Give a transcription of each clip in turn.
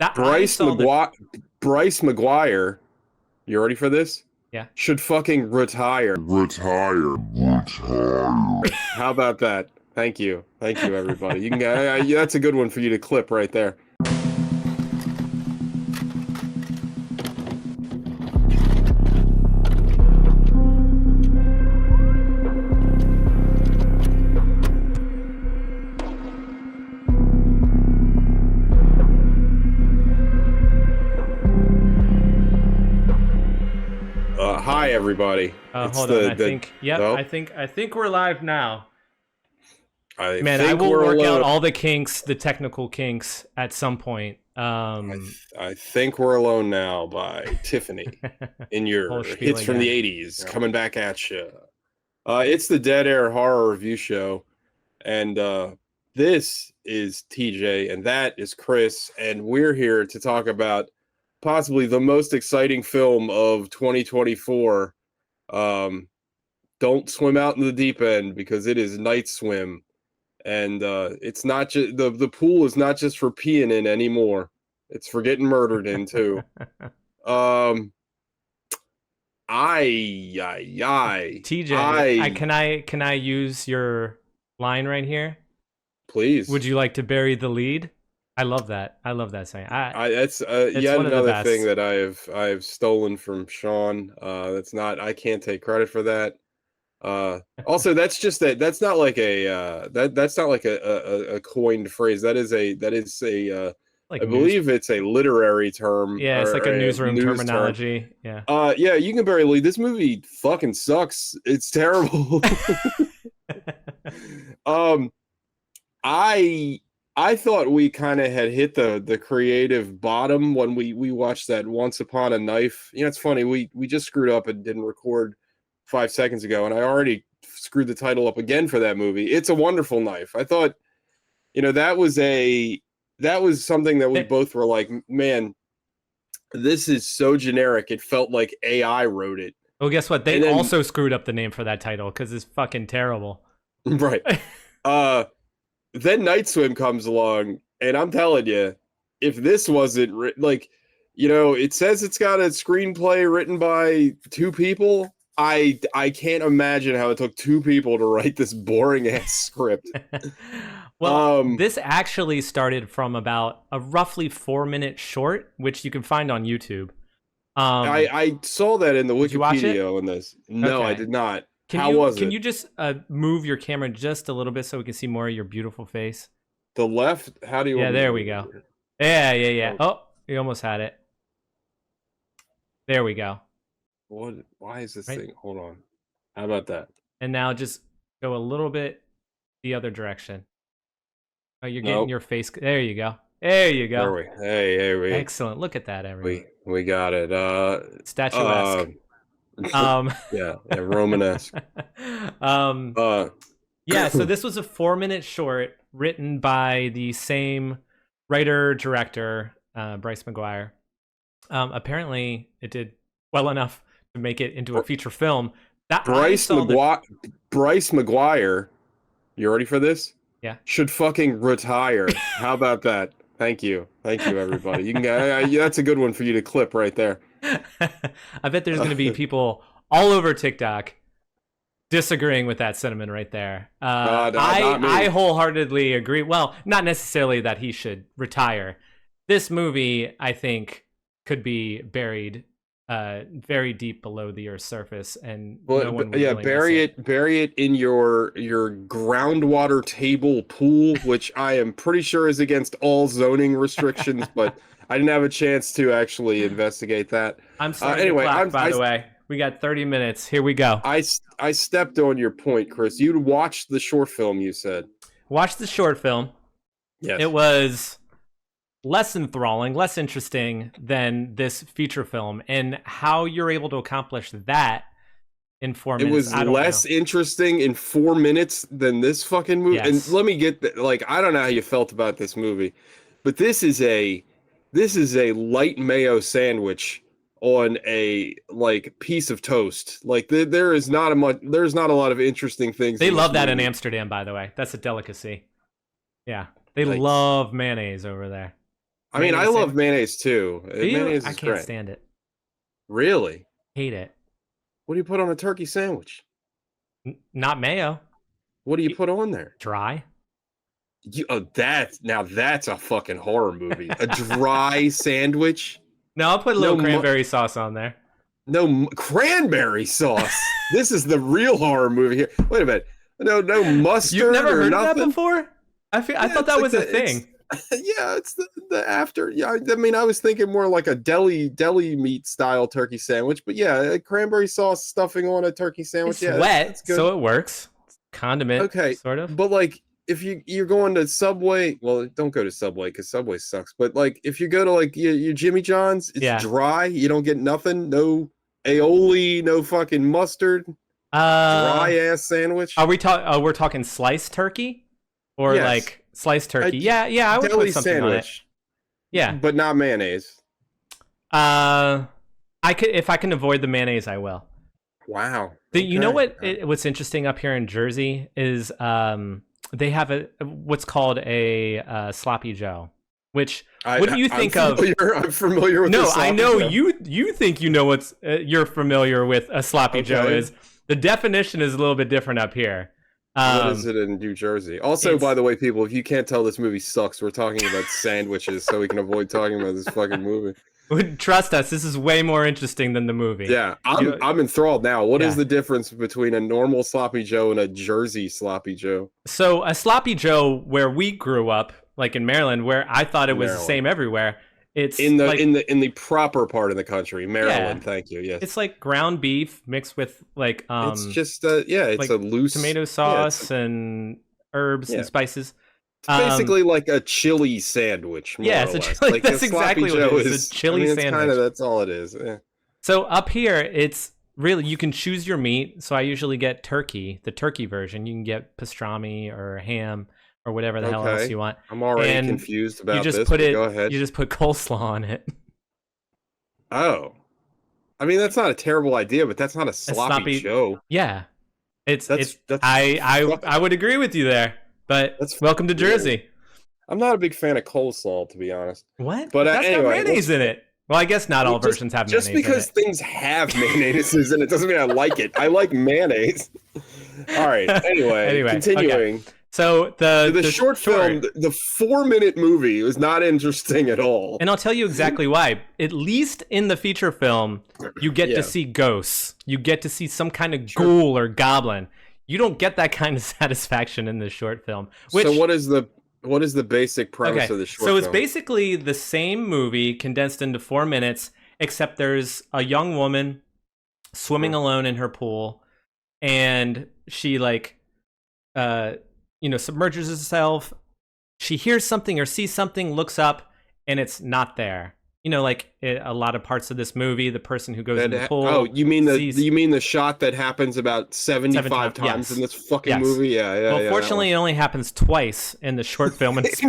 I Bryce saw McGuire. Bryce McGuire. You ready for this? Yeah. Should fucking retire. How about that? Thank you, everybody. You can. That's a good one for you to clip right there. Hi, everybody. Hold on. I think we're live now. I Man, think I will we're work alone. out all the kinks, the technical kinks, at some point. I think we're alone now by Tiffany in your Whole spiel hits from the again. 80s coming back at you. It's the Dead Air Horror Review Show, and this is TJ, and that is Chris, and we're here to talk about possibly the most exciting film of 2024. Don't swim out in the deep end, because it is Night Swim, and it's not just the pool is not just for peeing in anymore. It's for getting murdered in too. TJ, can I use your line right here? Please. Would you like to bury the lead? I love that. I love that saying. That's yet another thing that I have stolen from Sean. I can't take credit for that. Also, that's not like a coined phrase. That is a like I believe it's a literary term. Yeah, it's like a newsroom terminology. Term. Yeah, you can bury lead. This movie fucking sucks. It's terrible. I thought we kind of had hit the creative bottom when we watched that Once Upon a Knife. You know, it's funny, we just screwed up and didn't record 5 seconds ago, and I already screwed the title up again for that movie. It's a Wonderful Knife. I thought, that was something that we both were like, man, this is so generic. It felt like AI wrote it. Well, guess what? They also screwed up the name for that title because it's fucking terrible. Right. Then Night Swim comes along, and I'm telling you, if this wasn't it says it's got a screenplay written by 2 people. I can't imagine how it took 2 people to write this boring ass script. Well, this actually started from about a roughly 4-minute short, which you can find on YouTube. I saw that in the Wikipedia on this. No, okay. I did not. Can you just move your camera just a little bit so we can see more of your beautiful face? The left? How do you? Yeah, there we go. Yeah. Oh, you almost had it. There we go. What? Why is this thing? Hold on. How about that? And now just go a little bit the other direction. Oh, you're getting your face. There you go. There you go. Hey. Excellent. Look at that, everyone. We got it. Statuesque. Yeah, Romanesque. Yeah, so this was a 4-minute short written by the same writer-director, Bryce McGuire. Apparently, it did well enough to make it into a feature film. Bryce McGuire, you ready for this? Yeah. Should fucking retire. How about that? Thank you, everybody. You can. That's a good one for you to clip right there. I bet there's going to be people all over TikTok disagreeing with that sentiment right there. I wholeheartedly agree. Well, not necessarily that he should retire. This movie, I think, could be buried very deep below the Earth's surface, and no one would really bury it in your groundwater table pool, which I am pretty sure is against all zoning restrictions, but I didn't have a chance to actually investigate that. I'm sorry. Anyway, by the way, we got 30 minutes. Here we go. I stepped on your point, Chris. You'd watched the short film, you said. Watched the short film. Yes. It was less enthralling, less interesting than this feature film, and how you're able to accomplish that in 4 minutes. It was less interesting in 4 minutes than this fucking movie. Yes. And let me get I don't know how you felt about this movie, but this is a light mayo sandwich on a piece of toast. There's not a lot of interesting things. They love that in Amsterdam, by the way. That's a delicacy. Yeah, they love mayonnaise over there. I mean, I love mayonnaise too. Do you? Mayonnaise I is can't great. stand it. Really? Hate it. What do you put on a turkey sandwich? Not mayo. What do you put on there? Dry. That's a fucking horror movie. A dry sandwich? No, I'll put a little cranberry sauce on there. No cranberry sauce. This is the real horror movie here. Wait a minute. No mustard. You've never heard nothing? of that before? I thought that was a thing. Yeah, it's the after. Yeah, I mean, I was thinking more like a deli meat style turkey sandwich, but yeah, a cranberry sauce stuffing on a turkey sandwich. It's wet, so it works. It's condiment, okay, sort of. But like, if you're going to Subway, well, don't go to Subway because Subway sucks. But like, if you go to like your Jimmy John's, it's dry. You don't get nothing. No aioli, no fucking mustard. Dry ass sandwich. Are we talking? We're talking sliced turkey, or like sliced turkey? Yeah. I would put something on it. Yeah, but not mayonnaise. I could, if I can avoid the mayonnaise, I will. Wow. You know what's interesting up here in Jersey is they have what's called a sloppy Joe. Which what do you think of? I'm familiar with. No, I know you think you know what's you're familiar with a sloppy Joe is. The definition is a little bit different up here. What is it in New Jersey? Also, by the way, people, if you can't tell, this movie sucks. We're talking about sandwiches, so we can avoid talking about this fucking movie. Trust us, this is way more interesting than the movie. Yeah, I'm enthralled now. What is the difference between a normal sloppy Joe and a Jersey sloppy Joe? So a sloppy Joe, where we grew up, like in Maryland, where I thought it was the same everywhere. It's in the proper part of the country, Maryland. Thank you. Yes, it's like ground beef mixed with like it's just it's like a loose tomato sauce and herbs and spices. It's basically like a chili sandwich. More or less. Like that's exactly what it is. A chili sandwich. That's all it is. Yeah. So up here, it's really, you can choose your meat. So I usually get turkey, the turkey version. You can get pastrami or ham or whatever the hell else you want. I'm already confused about this. Go ahead. You just put coleslaw on it. Oh, I mean, that's not a terrible idea, but that's not a sloppy Joe. Yeah, I would agree with you there. But welcome to Jersey. I'm not a big fan of coleslaw, to be honest. What? But that's anyway, got mayonnaise in it. Well, I guess not all versions have mayonnaise. Just because things have mayonnaise in it doesn't mean I like it. I like mayonnaise. All right. Anyway, continuing. Okay. So the short film, the 4-minute movie, was not interesting at all. And I'll tell you exactly why. At least in the feature film, you get to see ghosts. You get to see some kind of ghoul or goblin. You don't get that kind of satisfaction in the short film. So what is the basic premise of the short film? So it's basically the same movie condensed into 4 minutes, except there's a young woman swimming alone in her pool, and she submerges herself. She hears something or sees something, looks up, and it's not there. A lot of parts of this movie, the person who goes in the pool. Oh, you mean the shot that happens about 75 times in this fucking movie? Yeah. Well, fortunately, it only happens twice in the short film, and it's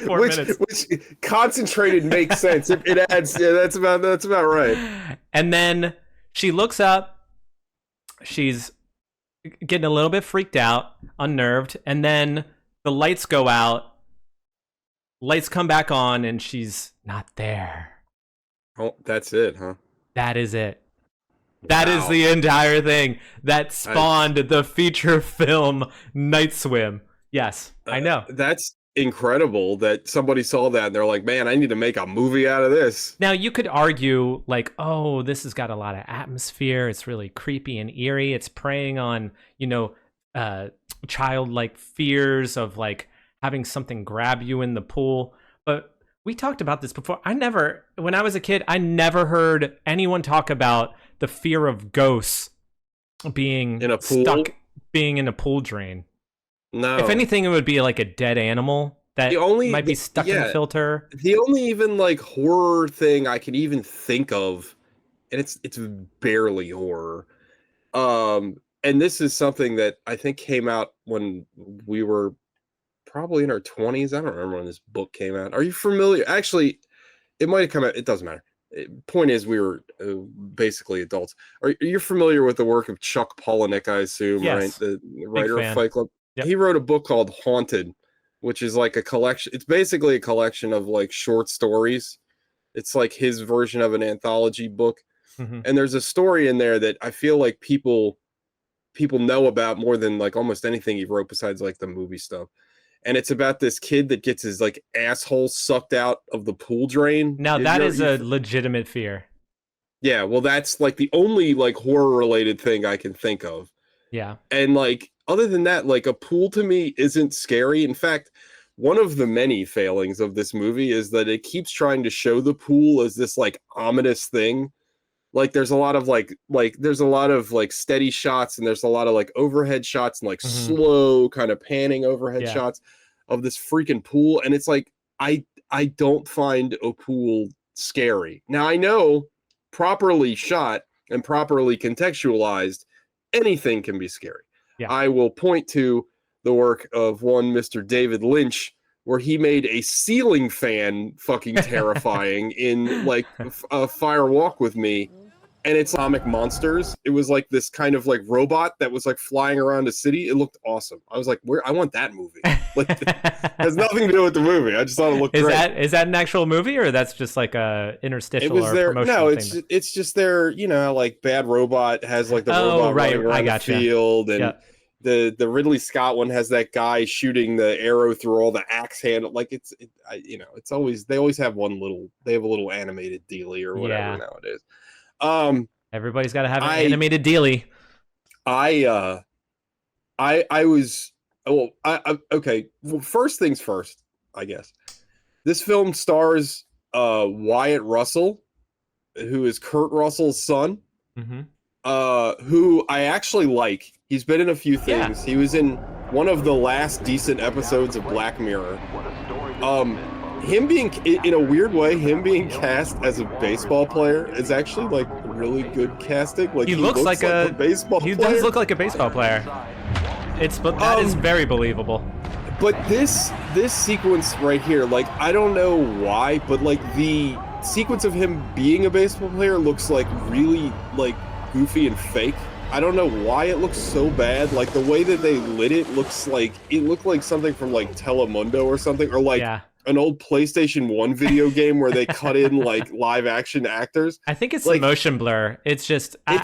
4 minutes. Which concentrated makes sense. It adds. Yeah, that's about right. And then she looks up. She's getting a little bit freaked out, unnerved, and then the lights go out. Lights come back on, and she's not there. Oh, that's it, huh? That is it. That is the entire thing that spawned the feature film Night Swim. Yes, I know. That's incredible that somebody saw that and they're like, man, I need to make a movie out of this. Now, you could argue, like, oh, this has got a lot of atmosphere. It's really creepy and eerie. It's preying on, childlike fears of, like, having something grab you in the pool. But we talked about this before. When I was a kid, I never heard anyone talk about the fear of ghosts being in a pool? Being in a pool drain. No. If anything, it would be like a dead animal that might be stuck in a filter. The only even like horror thing I could even think of, and it's barely horror. And this is something that I think came out when we were probably in our 20s. I don't remember when this book came out. Are you familiar? Actually, it might have come out. It doesn't matter. Point is, we were basically adults. Are you familiar with the work of Chuck Palahniuk, I assume, yes. right? The writer of Fight Club? Yep. He wrote a book called Haunted, which is like a collection. It's basically a collection of like short stories. It's like his version of an anthology book. Mm-hmm. And there's a story in there that I feel like people know about more than like almost anything he wrote besides like the movie stuff. And it's about this kid that gets his like asshole sucked out of the pool drain. Now that is a legitimate fear. Yeah, well, that's like the only like horror related thing I can think of. Yeah. And like other than that, like a pool to me isn't scary. In fact, one of the many failings of this movie is that it keeps trying to show the pool as this like ominous thing. Like there's a lot of there's a lot of like steady shots, and there's a lot of like overhead shots and like slow kind of panning overhead shots of this freaking pool. And it's like I don't find a pool scary. Now I know properly shot and properly contextualized, anything can be scary. Yeah. I will point to the work of one Mr. David Lynch, where he made a ceiling fan fucking terrifying in like Fire Walk with Me. And it's Atomic Monsters. It was like this kind of like robot that was like flying around a city. It looked awesome. I was like, I want that movie. Like, it has nothing to do with the movie. I just thought it looked great. Is that an actual movie, or that's just like a interstitial? It was or promotional thing? It's just their, like Bad Robot has like the robot running around the field, and the Ridley Scott one has that guy shooting the arrow through all the axe handle. Like it's always, they always have they have a little animated dealy or whatever nowadays. Everybody's got to have an animated dealy. Okay. Well, first things first, I guess. This film stars Wyatt Russell, who is Kurt Russell's son, who I actually like. He's been in a few things. He was in one of the last decent episodes of Black Mirror. Him being, in a weird way, him being cast as a baseball player is actually like really good casting. Like he looks like a baseball player. He does look like a baseball player. That is very believable. But this sequence right here, like I don't know why, but like the sequence of him being a baseball player looks like really like goofy and fake. I don't know why it looks so bad. Like the way that they lit it looked like something from like Telemundo or something, or like an old PlayStation 1 video game where they cut in like live action actors. I think it's like motion blur. It's just or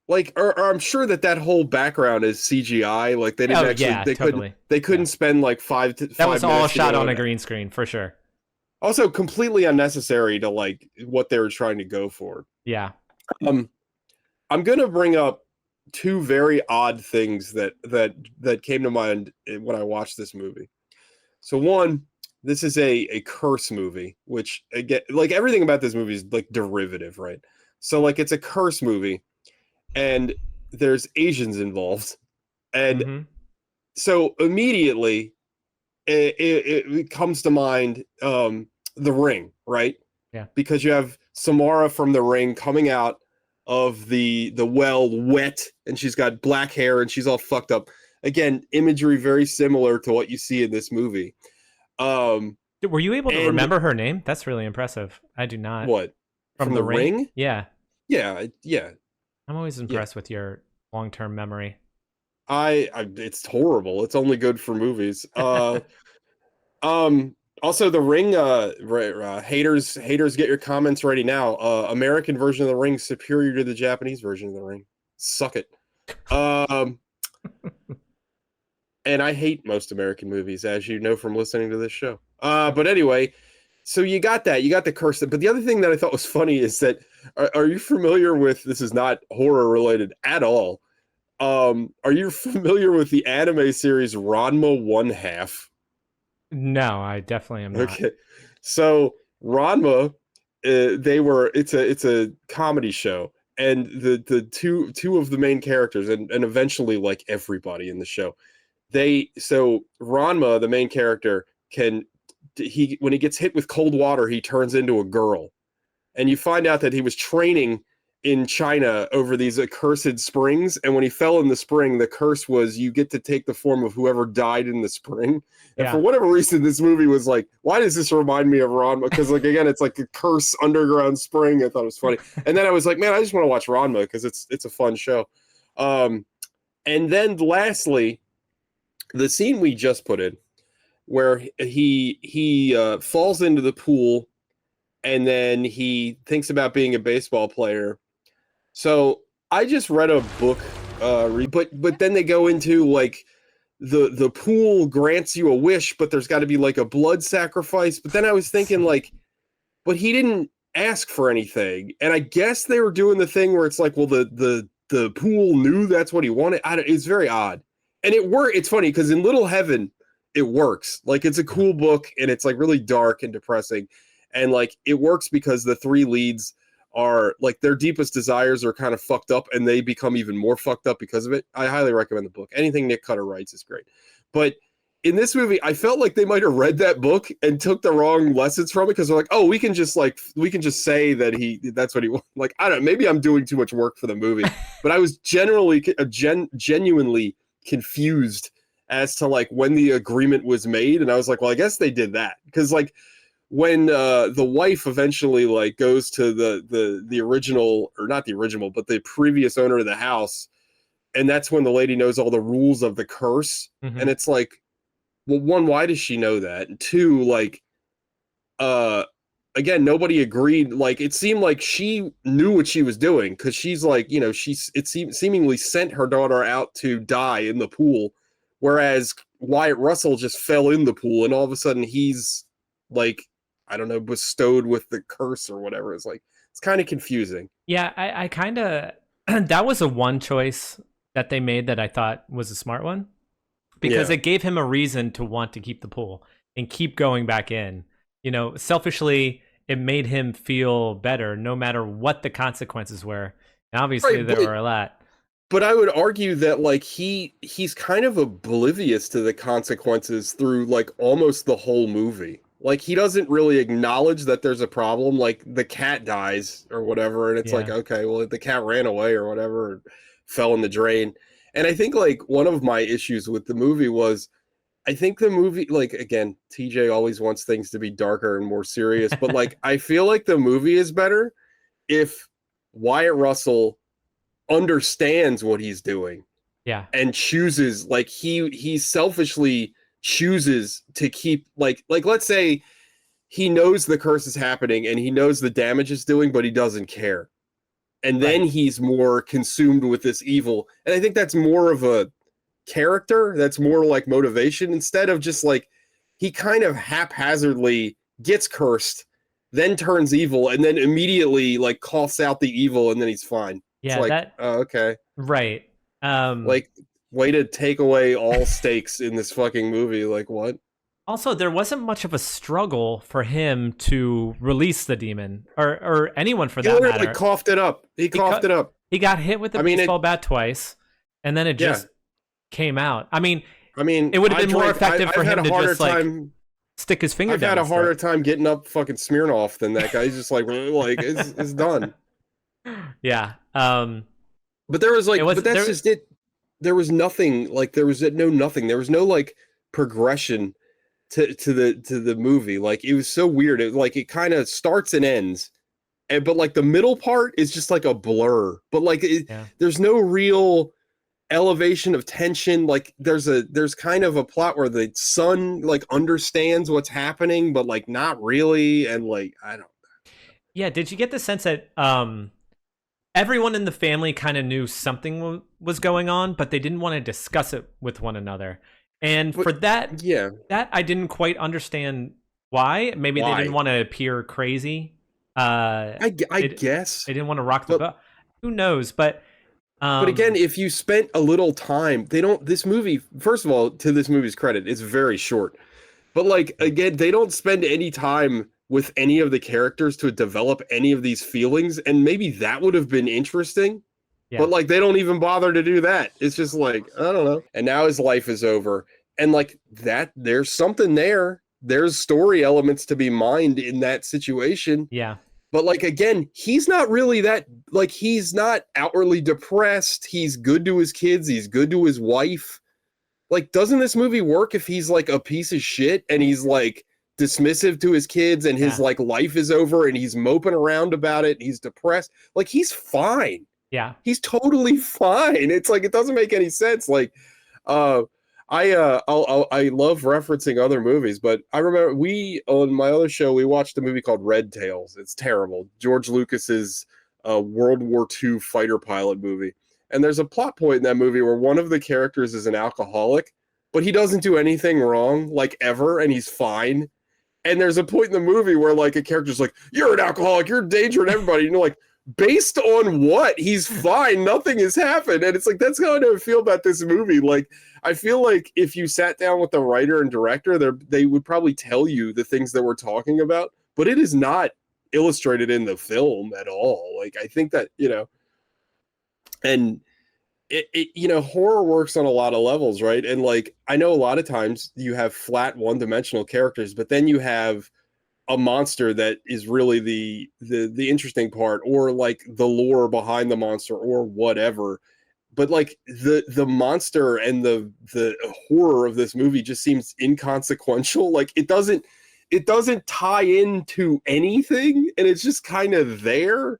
I'm sure that whole background is CGI. Like they didn't they couldn't spend like 5 to 5 That was all shot on a green screen for sure. Also completely unnecessary to like what they were trying to go for. Yeah. I'm going to bring up two very odd things that came to mind when I watched this movie. So one, this is a curse movie, which again, like everything about this movie is like derivative, right? So like it's a curse movie and there's Asians involved. And so immediately it comes to mind The Ring, right? Yeah. Because you have Samara from The Ring coming out of the well wet, and she's got black hair and she's all fucked up. Again, imagery very similar to what you see in this movie. Were you able to remember her name? That's really impressive. I do not. What? From The Ring? Yeah. Yeah. I'm always impressed with your long-term memory. It's horrible. It's only good for movies. Also, The Ring, haters, get your comments ready now. American version of The Ring superior to the Japanese version of The Ring. Suck it. And I hate most American movies, as you know from listening to this show. But anyway, so you got that. You got the curse. But the other thing that I thought was funny is that, are you familiar with, this is not horror related at all. Are you familiar with the anime series Ranma One Half? No, I definitely am not. Okay, so Ranma, it's a comedy show, and the two of the main characters, and eventually like everybody in the show, so Ranma, the main character, when he gets hit with cold water, he turns into a girl, and you find out that he was training in China over these accursed springs, and when he fell in the spring, the curse was you get to take the form of whoever died in the spring. And for whatever reason, this movie was like, why does this remind me of Ranma? Because like again, it's like a curse underground spring. I thought it was funny, and then I was like, man, I just want to watch Ranma because it's a fun show. And then lastly, the scene we just put in, where he falls into the pool, and then he thinks about being a baseball player. So I just read a book, but then they go into like the pool grants you a wish, but there's got to be like a blood sacrifice. But then I was thinking like, but he didn't ask for anything, and I guess they were doing the thing where it's like, well, the pool knew that's what he wanted. It's very odd, and it worked. It's funny because in Little Heaven, it works. Like it's a cool book, and it's like really dark and depressing, and like it works because the three leads are like their deepest desires are kind of fucked up, and they become even more fucked up because of it. I highly recommend the book. Anything Nick Cutter writes is great, but in this movie, I felt like they might have read that book and took the wrong lessons from it because they're like, oh, we can just say that that's what he wants. Like, I don't know, maybe I'm doing too much work for the movie, but I was genuinely confused as to like when the agreement was made, and I was like, well, I guess they did that because like when the wife eventually like goes to the original, or not the original, but the previous owner of the house, and that's when the lady knows all the rules of the curse, and it's like, well, one, why does she know that? And two, like, again, nobody agreed. Like, it seemed like she knew what she was doing because she's like, you know, seemingly sent her daughter out to die in the pool, whereas Wyatt Russell just fell in the pool, and all of a sudden he's like, I don't know, bestowed with the curse or whatever. It's like, it's kind of confusing. Yeah, I kind of that was a one choice that they made that I thought was a smart one. Because it gave him a reason to want to keep the pool and keep going back in. You know, selfishly, it made him feel better no matter what the consequences were. And obviously, there were a lot. But I would argue that, like, he's kind of oblivious to the consequences through, like, almost the whole movie. Like, he doesn't really acknowledge that there's a problem. Like, the cat dies or whatever, and it's like, okay, well, the cat ran away or whatever, and fell in the drain. And I think, like, one of my issues with the movie was, I think the movie, like, again, TJ always wants things to be darker and more serious, but, like, I feel like the movie is better if Wyatt Russell understands what he's doing. Yeah. And chooses, like, he selfishly chooses to keep, like, let's say he knows the curse is happening and he knows the damage it's doing, but he doesn't care. And then he's more consumed with this evil. And I think that's more of a character. That's more like motivation instead of just like he kind of haphazardly gets cursed, then turns evil, and then immediately like coughs out the evil, and then he's fine. Yeah, it's like, oh, okay. Right. Like, way to take away all stakes in this fucking movie. Like, what? Also, there wasn't much of a struggle for him to release the demon, or anyone for that matter. He coughed it up. He coughed it up. He got hit with the baseball bat twice, and then it just came out. I mean, it would have been more effective for him to just like stick his finger down. I've had a harder time getting up fucking Smirnoff than that guy. He's just like it's done. Yeah. But there was like, but that's just it. There was nothing, like there was nothing. There was no like progression to the movie. Like it was so weird. It like it kind of starts and ends, but like the middle part is just like a blur. But like there's no real elevation of tension. Like there's kind of a plot where the son like understands what's happening, but like not really. And like I don't. Yeah. Did you get the sense that everyone in the family kind of knew something was going on, but they didn't want to discuss it with one another? And for that, that I didn't quite understand why. Maybe they didn't want to appear crazy. I guess they didn't want to rock the boat. Who knows? But again, if you spent a little time, this movie, first of all, to this movie's credit, it's very short. But like, again, they don't spend any time with any of the characters to develop any of these feelings. And maybe that would have been interesting. Yeah. But like, they don't even bother to do that. It's just like, I don't know. And now his life is over. And like that, there's something there. There's story elements to be mined in that situation. Yeah. But like, again, he's not really that, like, he's not outwardly depressed. He's good to his kids. He's good to his wife. Like, doesn't this movie work if he's like a piece of shit and he's like dismissive to his kids and his like life is over and he's moping around about it. And he's depressed. Like, he's fine. Yeah. He's totally fine. It's like, it doesn't make any sense. Like, I love referencing other movies, but I remember on my other show we watched a movie called Red Tails. It's terrible. George Lucas's World War II fighter pilot movie. And there's a plot point in that movie where one of the characters is an alcoholic, but he doesn't do anything wrong, like ever, and he's fine. And there's a point in the movie where like a character's like, "You're an alcoholic, you're a danger to everybody." And you're like, based on what? He's fine, nothing has happened. And it's like, that's how I feel about this movie. Like, I feel like if you sat down with the writer and director, they would probably tell you the things that we're talking about, but it is not illustrated in the film at all. Like, I think that, and horror works on a lot of levels, right? And like, I know a lot of times you have flat one-dimensional characters, but then you have a monster that is really the interesting part, or like the lore behind the monster or whatever. But like the monster and the horror of this movie just seems inconsequential. Like it doesn't tie into anything, and it's just kind of there.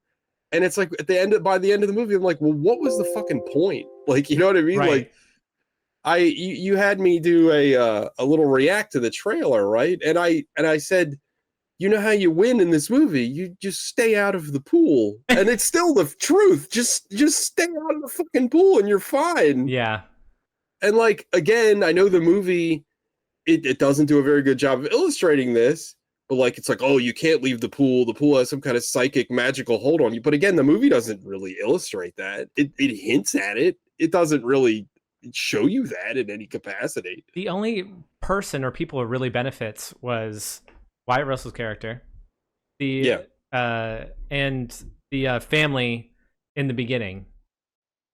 And it's like by the end of the movie, I'm like, well, what was the fucking point? Like, you know what I mean? Right. Like you had me do a little react to the trailer, right? And I said, you know how you win in this movie? You just stay out of the pool. And it's still the truth. Just stay out of the fucking pool and you're fine. Yeah. And like, again, I know the movie, it doesn't do a very good job of illustrating this, but like, it's like, oh, you can't leave the pool. The pool has some kind of psychic magical hold on you. But again, the movie doesn't really illustrate that. It hints at it. It doesn't really show you that in any capacity. The only person or people who really benefits was Wyatt Russell's character, and the family in the beginning.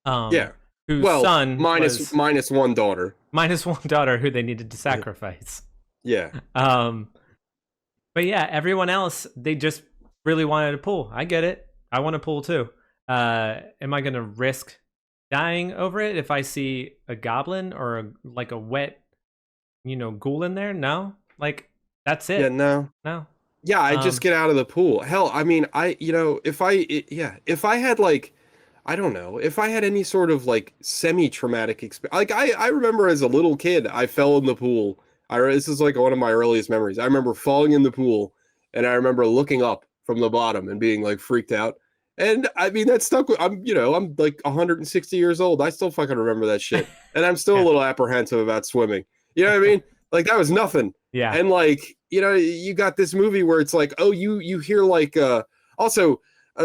Whose son minus one daughter, who they needed to sacrifice. Yeah. But yeah, everyone else, they just really wanted a pool. I get it. I want a pool too. Am I going to risk dying over it if I see a goblin or like a wet, ghoul in there? No, like. That's it. Yeah, no. Yeah, I just get out of the pool. Hell, I mean, if I had like, I don't know, if I had any sort of like semi-traumatic experience, like I remember as a little kid, I fell in the pool. This is like one of my earliest memories. I remember falling in the pool, and I remember looking up from the bottom and being like freaked out. And I mean, that stuck with, I'm like 160 years old. I still fucking remember that shit. And I'm still a little apprehensive about swimming. You know what I mean? Like, that was nothing. Yeah. And like, you got this movie where it's like, oh, you hear like, also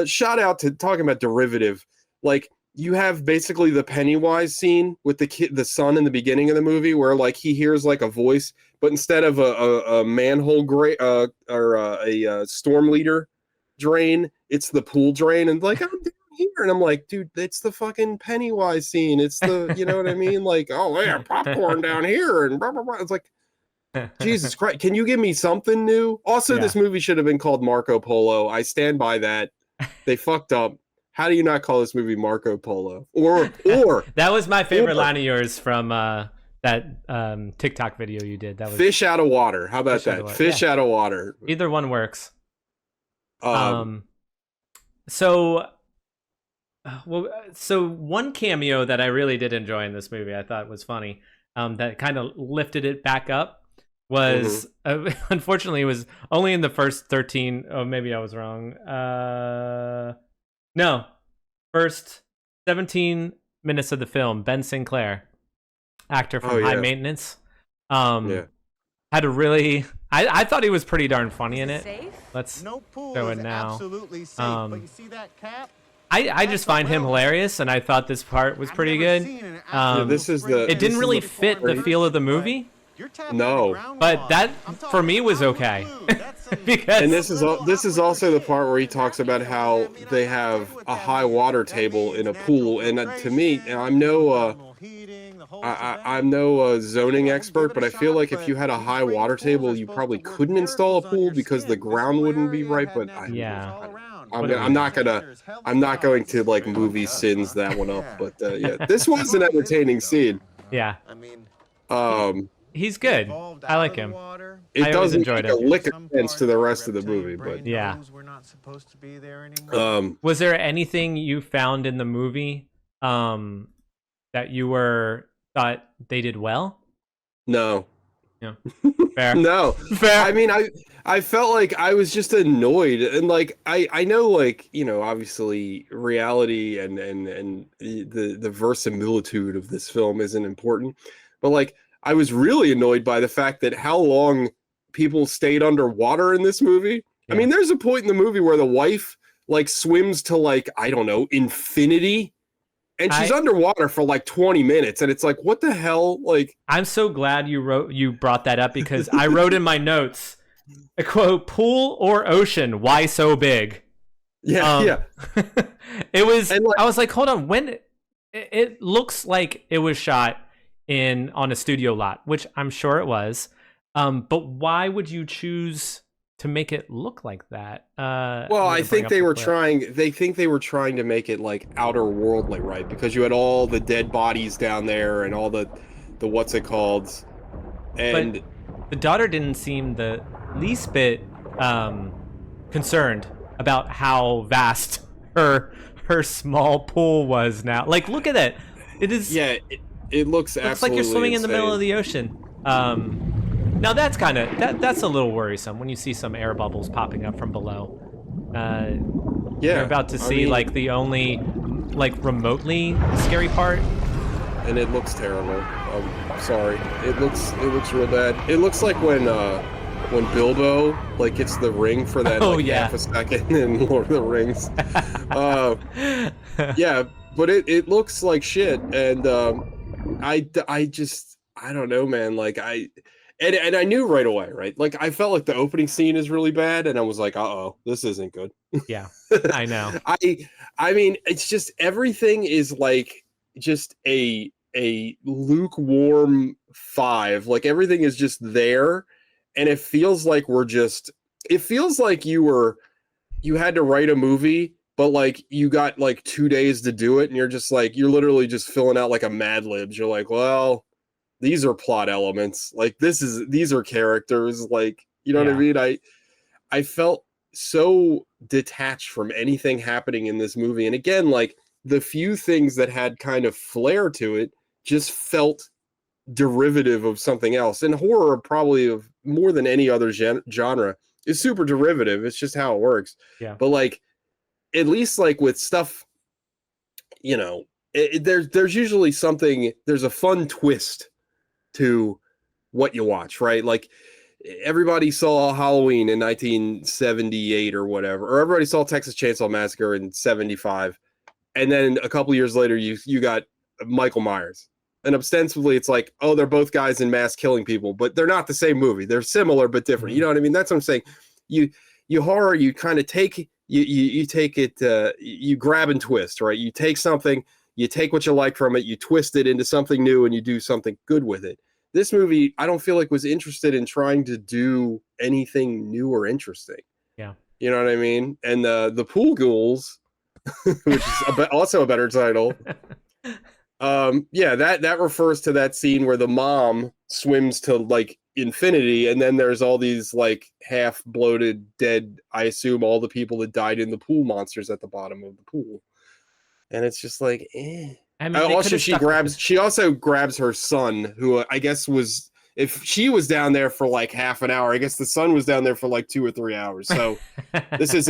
shout out to talking about derivative. Like, you have basically the Pennywise scene with the son in the beginning of the movie where like he hears like a voice, but instead of a manhole or a storm leader drain, it's the pool drain. And like, I'm down here. And I'm like, dude, it's the fucking Pennywise scene. It's the, you know what I mean? Like, oh, yeah, popcorn down here. And blah, blah, blah. It's like, Jesus Christ, can you give me something new? Also, This movie should have been called Marco Polo. I stand by that. They fucked up. How do you not call this movie Marco Polo? Or that was my favorite line of yours from that TikTok video you did. That was Fish Out of Water. How about that? Fish Out of Water. Either one works. So one cameo that I really did enjoy in this movie, I thought was funny, that kind of lifted it back up, was unfortunately it was only in the first 13. Oh, maybe I was wrong. No, first 17 minutes of the film. Ben Sinclair, actor from High Maintenance, had a really. I thought he was pretty darn funny in it. Let's go in now. Absolutely safe, but you see that cap? I just find him hilarious, and I thought this part was pretty good. It didn't really fit the feel of the movie. No, but that for me was okay. Because and this is also the part where he talks about how they have a high water table in a pool, and to me, I'm no zoning expert, but I feel like if you had a high water table, you probably couldn't install a pool because the ground wouldn't be right. But I'm not going to like movie sins that one up. But this was an entertaining scene. Yeah. He's good. I like him. It doesn't make a lick of sense to the rest of the movie, but yeah. Was there anything you found in the movie that you thought they did well? No. Yeah. Fair. No. Fair. I mean, I felt like I was just annoyed, and like I know, like, you know, obviously reality and the verisimilitude of this film isn't important, but like I was really annoyed by the fact that how long people stayed underwater in this movie. Yeah. I mean, there's a point in the movie where the wife like swims to, like, I don't know, infinity, and she's underwater for like 20 minutes, and it's like, what the hell? Like, I'm so glad you brought that up, because I wrote in my notes a quote: "Pool or ocean? Why so big?" Yeah, yeah. It was. And I was like, hold on. When it looks like it was shot on a studio lot, which I'm sure it was. But why would you choose to make it look like that? Well, I think they were trying. They think they were trying to make it like outer worldly, right? Because you had all the dead bodies down there and all the what's it called, and but the daughter didn't seem the least bit concerned about how vast her small pool was now. Like, look at it. It is. Yeah, it looks absolutely like you're swimming insane. in the middle of the ocean. Now that's kind of that's a little worrisome when you see some air bubbles popping up from below. Yeah, you're about to see like the only like remotely scary part. And it looks terrible. I'm sorry. It looks real bad. It looks like when Bilbo like gets the ring for that half a second in Lord of the Rings. Yeah, but it looks like shit, and I don't know, man. Like And I knew right away, right? Like, I felt like the opening scene is really bad, and I was like, uh-oh, this isn't good. Yeah, I know. I mean, it's just everything is like just a lukewarm 5. Like, everything is just there, and it feels like it feels like you had to write a movie, but like you got like 2 days to do it, and you're literally just filling out like a Mad Libs. You're like, well, these are plot elements. Like, these are characters. Like, you know what I mean? I felt so detached from anything happening in this movie. And again, like, the few things that had kind of flair to it just felt derivative of something else. And horror, probably of more than any other genre, is super derivative. It's just how it works. Yeah. But like, at least like with stuff, you know, there's usually something, there's a fun twist to what you watch, right? Like, everybody saw Halloween in 1978 or whatever, or everybody saw Texas Chainsaw Massacre in 75, and then a couple years later you got Michael Myers, and ostensibly it's like, oh, they're both guys in mass killing people, but they're not the same movie. They're similar but different. You know what I mean? That's what I'm saying. You horror, you kind of take you take it, you grab and twist, right? You take something, you take what you like from it, you twist it into something new, and you do something good with it. This movie, I don't feel like was interested in trying to do anything new or interesting. Yeah. You know what I mean? And the Pool Ghouls, which is also a better title. Yeah, that refers to that scene where the mom swims to like infinity, and then there's all these like half bloated, dead, I assume all the people that died in the pool monsters at the bottom of the pool. And it's just like, eh. I mean, she also grabs her son, who I guess was, if she was down there for like half an hour, I guess the son was down there for like 2 or 3 hours. So this is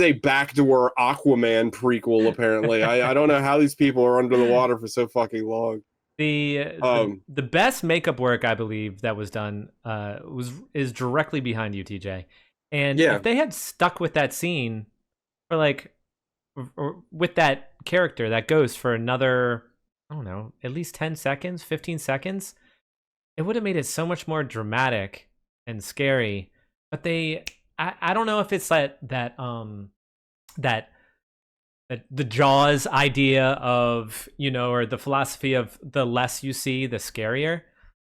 a backdoor Aquaman prequel, apparently. I don't know how these people are under the water for so fucking long. The best makeup work, I believe, that was done is directly behind you, TJ. And if they had stuck with that scene for like, or with that character, that ghost, for another, I don't know, at least 10 seconds, 15 seconds, it would have made it so much more dramatic and scary. But I don't know if it's that the Jaws idea of, you know, or the philosophy of the less you see, the scarier.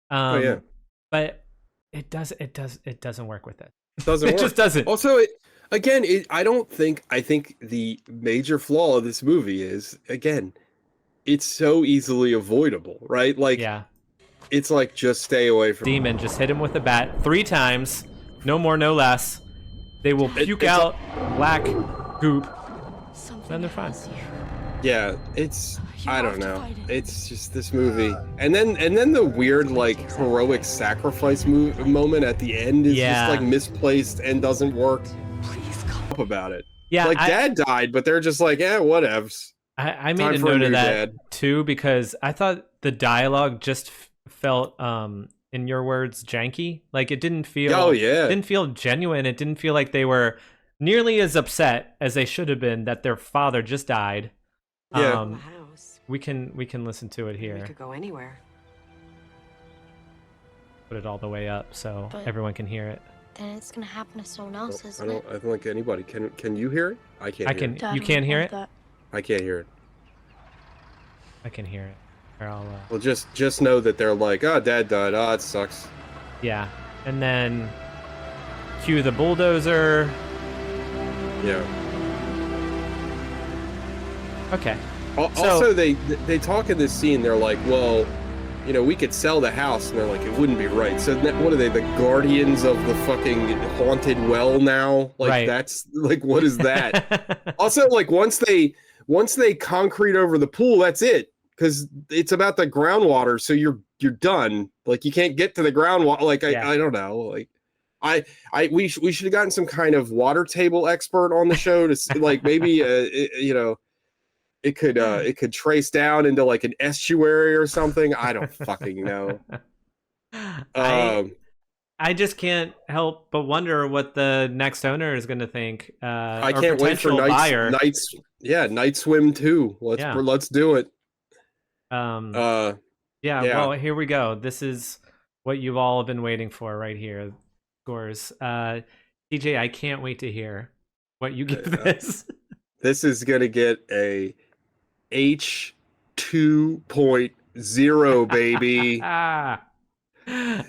But it doesn't work with it. It doesn't work. It just doesn't. Also, I think the major flaw of this movie is, again, it's so easily avoidable, right? Like, it's like, just stay away from Demon. Just hit him with a bat 3 times, no more, no less. They will puke out black goop. Then they're fine. Yeah, I don't know. It's just this movie, and then the weird like heroic sacrifice moment at the end is just like misplaced and doesn't work. Up about it. Yeah, like Dad died, but they're just like, whatevs. I made a note of that too, because I thought the dialogue just felt, in your words, janky. Like it didn't feel, didn't feel genuine. It didn't feel like they were nearly as upset as they should have been that their father just died. Yeah. We can listen to it here. We could go anywhere. Put it all the way up so everyone can hear it. Then it's gonna happen to someone else, isn't it? I don't think anybody can. You hear it? I can't. Hear it. You can't hear it? I can't hear it. I can hear it. Or well, just know that they're like, oh, Dad died. Oh, it sucks. Yeah, and then cue the bulldozer. Yeah. Okay. Also, they talk in this scene. They're like, well, you know, we could sell the house, and they're like, it wouldn't be right. So what are they, the guardians of the fucking haunted well now? Like that's like, what is that? Also, like once they concrete over the pool, that's it, because it's about the groundwater. So you're done. Like you can't get to the groundwater. Like I don't know. Like we should have gotten some kind of water table expert on the show to like maybe you know. It could trace down into like an estuary or something. I don't fucking know. I just can't help but wonder what the next owner is going to think. I can't wait for Night Swim 2. Let's do it. Well, here we go. This is what you've all been waiting for right here. Scores. TJ, I can't wait to hear what you give this. This is gonna get a H 2.0, baby. Your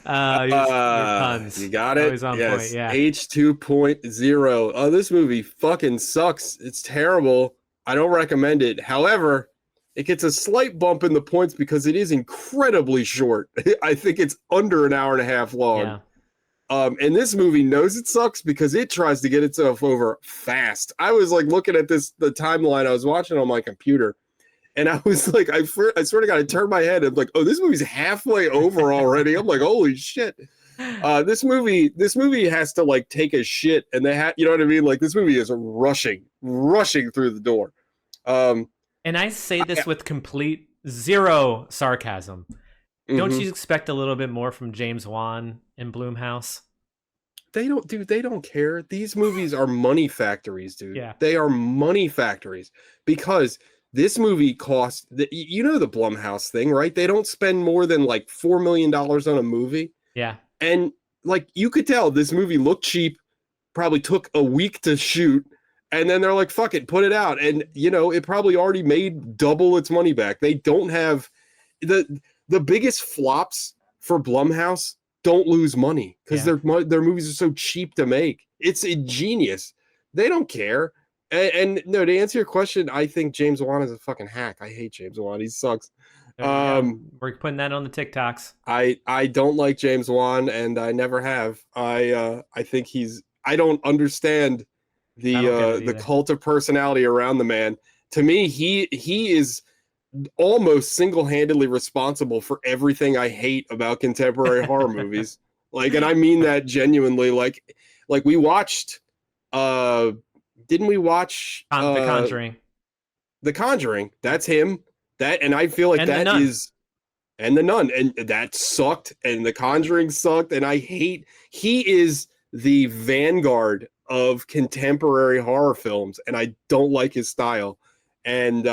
puns. You got it? Always on point, yeah. H 2.0. Oh, this movie fucking sucks. It's terrible. I don't recommend it. However, it gets a slight bump in the points because it is incredibly short. I think it's under an hour and a half long. Yeah. And this movie knows it sucks because it tries to get itself over fast. I was like looking at the timeline I was watching on my computer, and I was like, I swear to God, I turned my head and I'm like, oh, this movie's halfway over already. I'm like, holy shit. This movie has to like take a shit, and you know what I mean? Like this movie is rushing through the door. And I say this with complete zero sarcasm. Don't you expect a little bit more from James Wan and Blumhouse? They don't care. These movies are money factories, dude. Yeah. They are money factories because this movie cost, you know, the Blumhouse thing, right? They don't spend more than like $4 million on a movie. Yeah. And like, you could tell this movie looked cheap, probably took a week to shoot. And then they're like, fuck it, put it out. And, you know, it probably already made double its money back. They don't have the biggest flops for Blumhouse don't lose money because their movies are so cheap to make. It's ingenious. They don't care. And no, to answer your question, I think James Wan is a fucking hack. I hate James Wan. He sucks. We're putting that on the TikToks. I don't like James Wan, and I never have. I think I don't understand the cult of personality around the man. To me, he is almost single-handedly responsible for everything I hate about contemporary horror movies. Like, and I mean that genuinely. Like we watched, didn't we watch The Conjuring? The Conjuring. That's him. And I feel like that is, and The Nun, and that sucked, and The Conjuring sucked, and he is the vanguard of contemporary horror films, and I don't like his style. And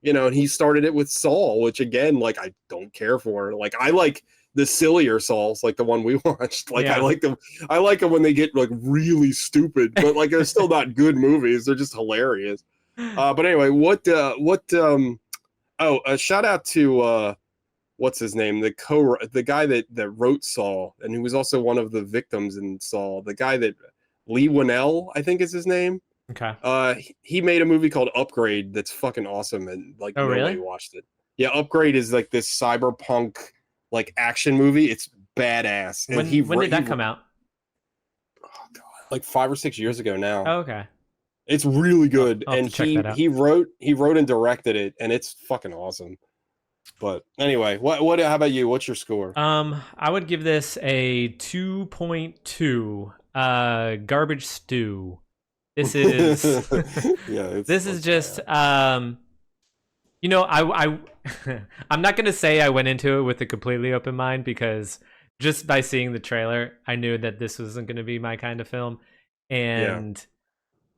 you know, and he started it with Saw, which again, like, I don't care for. Like, I like the sillier Saws, like the one we watched. Like, I like them when they get like really stupid, but like they're still not good movies. They're just hilarious. But anyway, a shout out to what's his name? The guy that wrote Saw, and who was also one of the victims in Saw. The guy that Lee Winnell, I think is his name. Okay. He made a movie called Upgrade that's fucking awesome, and like nobody watched it. Yeah, Upgrade is like this cyberpunk like action movie. It's badass. And when did that come out? Oh god, like 5 or 6 years ago now. Oh, okay. It's really good, I'll have and to check that out. he wrote and directed it, and it's fucking awesome. But anyway, what? How about you? What's your score? I would give this a 2.2. Garbage stew. This is Yeah, this is just you know, I I'm not gonna say I went into it with a completely open mind, because just by seeing the trailer, I knew that this wasn't gonna be my kind of film, and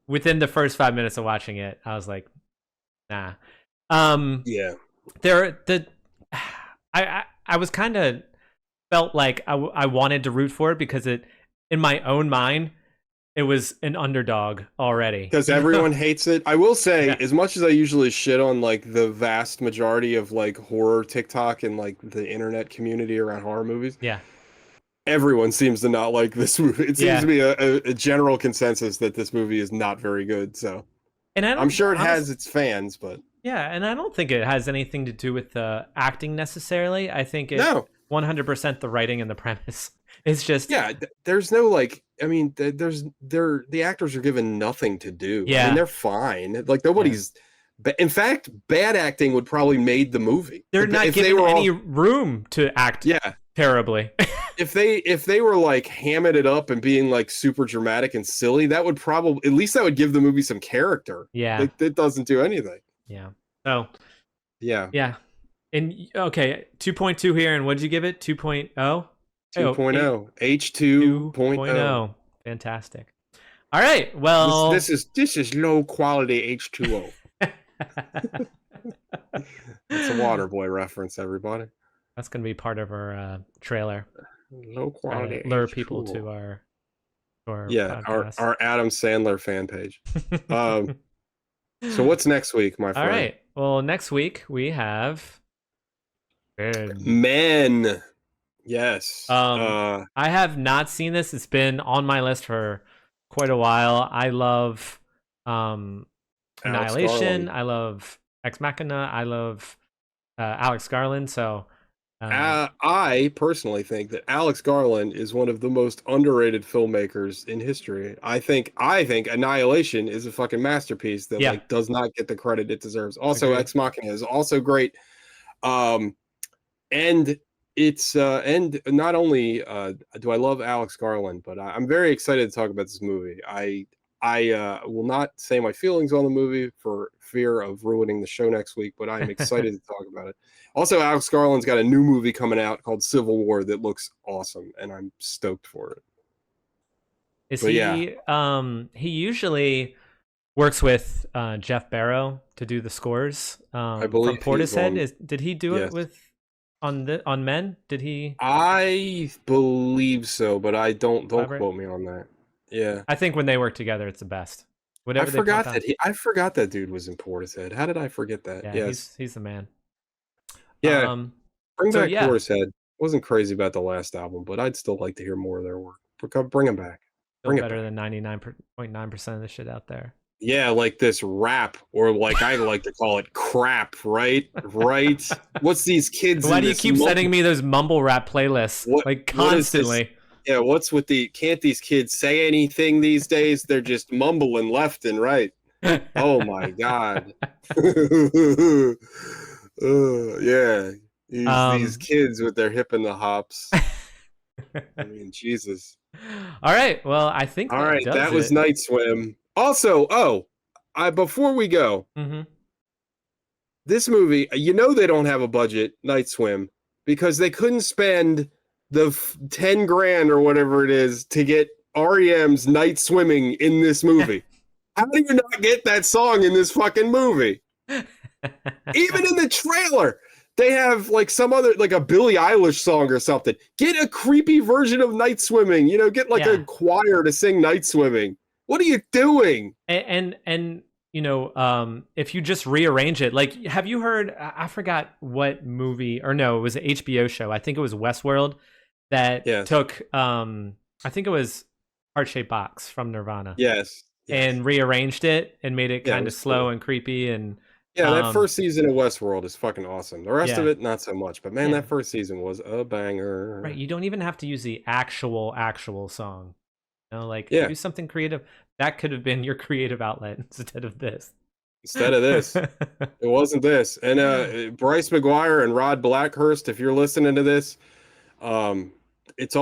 within the first 5 minutes of watching it, I was like, nah. Yeah. I was kind of felt like I wanted to root for it, because it, in my own mind, it was an underdog already. Because everyone hates it. I will say, as much as I usually shit on like the vast majority of like horror TikTok and like the internet community around horror movies, everyone seems to not like this movie. It seems to be a general consensus that this movie is not very good. So, and I'm sure it has its fans, but and I don't think it has anything to do with the acting necessarily. I think it's 100% the writing and the premise. It's just there's no like. I mean, the actors are given nothing to do. I mean, they're fine. Like nobody's. In fact, bad acting would probably made the movie. They're not given any room to act. Terribly. if they were like hamming it up and being like super dramatic and silly, that would probably, at least that would give the movie some character. Yeah. It doesn't do anything. Yeah. Oh. Yeah. Yeah. And okay, 2.2 here, and what did you give it? 2.0? 2.0. H2.0. Fantastic. All right. Well, this is low quality H2O. It's a Waterboy reference, everybody. That's going to be part of our trailer. Low quality lure H2O. people to our podcast. our Adam Sandler fan page. So what's next week, my friend? All right. Well, next week we have Men. Yes. I have not seen this. It's been on my list for quite a while. I love Annihilation. I love Ex Machina. I love Alex Garland. So I personally think that Alex Garland is one of the most underrated filmmakers in history. I think Annihilation is a fucking masterpiece that like does not get the credit it deserves. Also, Ex Machina is also great. And it's and not only do I love Alex Garland, but I'm very excited to talk about this movie. I will not say my feelings on the movie for fear of ruining the show next week, but I'm excited to talk about it. Also, Alex Garland's got a new movie coming out called Civil War that looks awesome, and I'm stoked for it. He usually works with Jeff Barrow to do the scores. I believe from Portishead. Did he do it with on Men? Did he? I believe so, but I don't quote me on that. Yeah, I think when they work together, it's the best. I forgot that dude was in Portishead. How did I forget that? Yeah, he's the man. Yeah, bring back Portishead. Wasn't crazy about the last album, but I'd still like to hear more of their work. Bring him back. Still better than 99.9% of the shit out there. Yeah, like this rap, or like I like to call it crap, right? Right? What's these kids? Why do you keep sending me those mumble rap playlists like constantly? Yeah, what's with can't these kids say anything these days? They're just mumbling left and right. Oh my god. Yeah. These kids with their hip in the hops. I mean, Jesus. All right. Well, I think that was Night Swim. Also, before we go, this movie, they don't have a budget, Night Swim, because they couldn't spend the $10,000 or whatever it is to get REM's Night Swimming in this movie. How do you not get that song in this fucking movie? Even in the trailer, they have like some other, like a Billie Eilish song or something. Get a creepy version of Night Swimming. Get like a choir to sing Night Swimming. What are you doing? And if you just rearrange it, like, have you heard? I forgot what movie, or no, it was an HBO show. I think it was Westworld that took. I think it was Heart-Shaped Box from Nirvana. Yes. And rearranged it and made it kind of slow and creepy and. Yeah, that first season of Westworld is fucking awesome. The rest of it, not so much. But man, that first season was a banger. Right, you don't even have to use the actual song. Do something creative. that could have been your creative outlet instead of this. Instead of this, it wasn't this. And Bryce McGuire and Rod Blackhurst, if you're listening to this, there's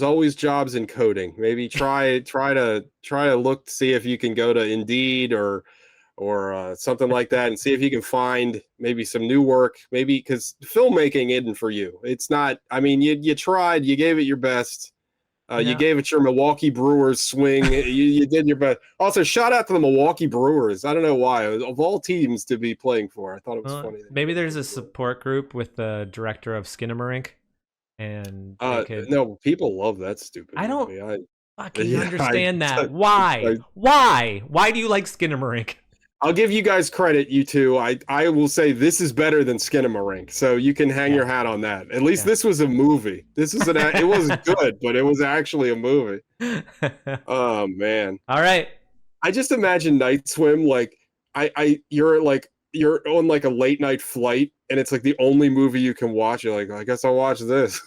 always jobs in coding. Maybe try to look to see if you can go to Indeed or something like that and see if you can find maybe some new work. Maybe because filmmaking isn't for you. It's not. I mean, you tried, you gave it your best. You gave it your Milwaukee Brewers swing. you did your best. Also, shout out to the Milwaukee Brewers. I don't know why, of all teams to be playing for. I thought it was funny. Maybe there's a support group with the director of Skinamarink, and no, people love that stupid. I don't movie. fucking understand that. Why? Why do you like Skinamarink? I'll give you guys credit, you two. I will say this is better than Skinamarink, so you can hang your hat on that. At least this was a movie. It wasn't good, but it was actually a movie. Oh man! All right. I just imagine Night Swim like you're on like a late night flight, and it's like the only movie you can watch. You're like, I guess I'll watch this.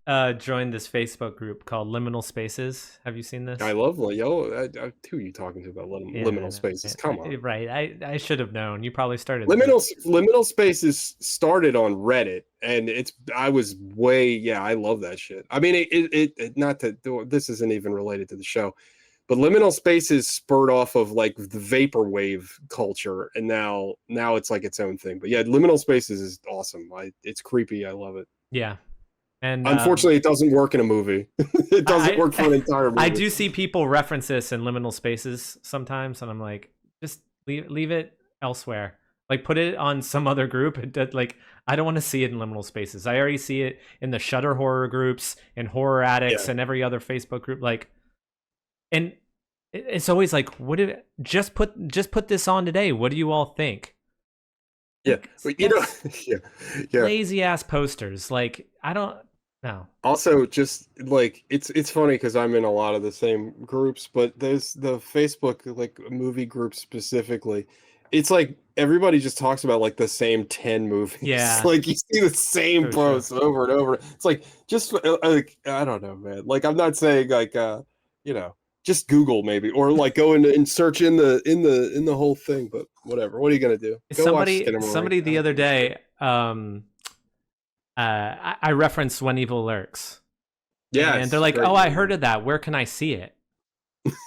I joined this Facebook group called Liminal Spaces. Have you seen this? I love who are you talking to about Liminal Spaces? Come on. Right. I should have known. You probably started Liminal Spaces started on Reddit, and I love that shit. I mean, this isn't even related to the show, but Liminal Spaces spurred off of like the vaporwave culture, and now it's like its own thing. But yeah, Liminal Spaces is awesome. It's creepy. I love it. Yeah. And unfortunately, it doesn't work in a movie. It doesn't work for an entire movie. I do see people reference this in Liminal Spaces sometimes, and I'm like, just leave it elsewhere. Like, put it on some other group. Like, I don't want to see it in Liminal Spaces. I already see it in the Shudder horror groups and Horror Addicts and every other Facebook group. Like, and it's always like, just put this on today. What do you all think? Yeah, but lazy ass posters. Like, I don't know. Also, just like it's funny because I'm in a lot of the same groups, but there's the Facebook like movie group specifically. It's like everybody just talks about like the same 10 movies. Yeah, like you see the same posts over and over. It's like just like I don't know, man. Like I'm not saying like just Google maybe, or like go in and search in the whole thing. But whatever. What are you gonna do? Somebody the other day, I referenced When Evil Lurks. Yeah, and they're like, "Oh, I heard of that. Where can I see it?"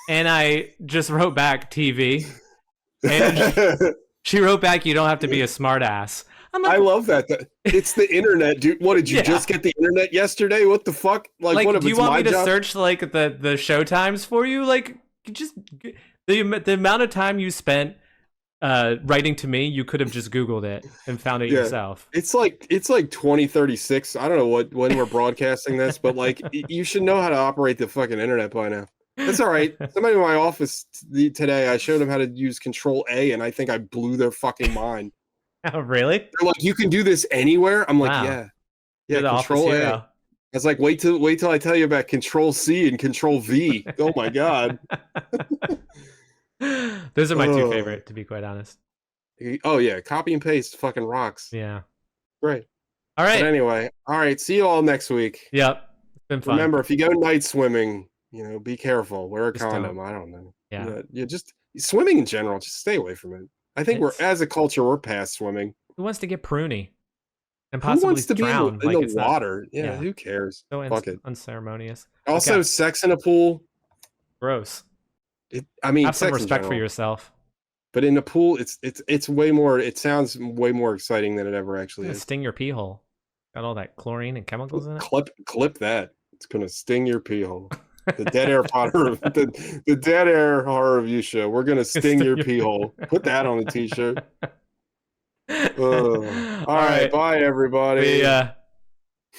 And I just wrote back TV, and she wrote back, "You don't have to be a smartass." I love that. It's the internet, dude. What did you just get the internet yesterday? What the fuck? Like what, do you want me to search like the show times for you? Like, just the amount of time you spent writing to me, you could have just Googled it and found it yourself. It's like 2036. I don't know when we're broadcasting this, but like you should know how to operate the fucking internet by now. That's all right. Somebody in my office today, I showed them how to use Control A, and I think I blew their fucking mind. Oh, really? They're like, you can do this anywhere? I'm like, yeah, Control A. I was like, wait till I tell you about Control C and Control V. Oh my god. Those are my two favorite, to be quite honest. Oh yeah, copy and paste fucking rocks. Yeah. Great. All right. But anyway, all right. See you all next week. Yep. It's been fun. Remember, if you go night swimming, be careful. Wear a condom. I don't know. Yeah. Just swimming in general. Just stay away from it. I think as a culture, we're past swimming. Who wants to get pruny and possibly who wants to drown be in the water? Who cares? So Fuck it. Unceremonious. Also, sex in a pool. Gross. Have some respect for yourself. But in the pool, it's way more. It sounds way more exciting than it ever actually is. Sting your pee hole. Got all that chlorine and chemicals in it. Clip that. It's gonna sting your pee hole. The Dead Air Potter, the Dead Air Horror Review Show. We're gonna sting your pee hole. Put that on a t-shirt. All right, bye everybody.